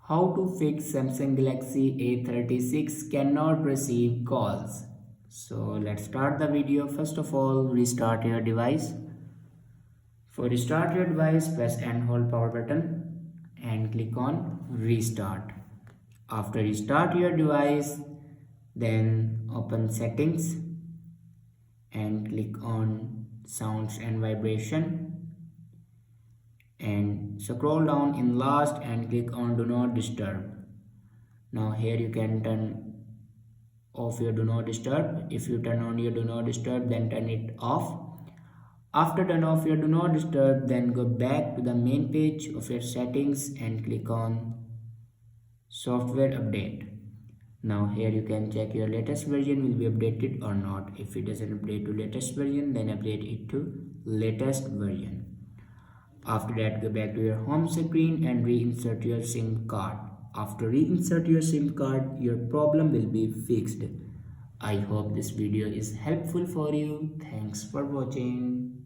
How to fix Samsung Galaxy A36 cannot receive calls. So let's start the video. First of all, restart your device. For restart your device, press and hold power button and click on restart. After restart your device, then open settings and click on sounds and vibration and scroll down in last and click on do not disturb. Now here you can turn off your do not disturb. If you turn on your do not disturb, then turn it off. After turn off your do not disturb, then go back to the main page of your settings and click on software update. Now here you can check your latest version will be updated or not. If it doesn't update to latest version, then update it to latest version. After that, go back to your home screen and reinsert your SIM card. After reinsert your SIM card, your problem will be fixed. I hope this video is helpful for you. Thanks for watching.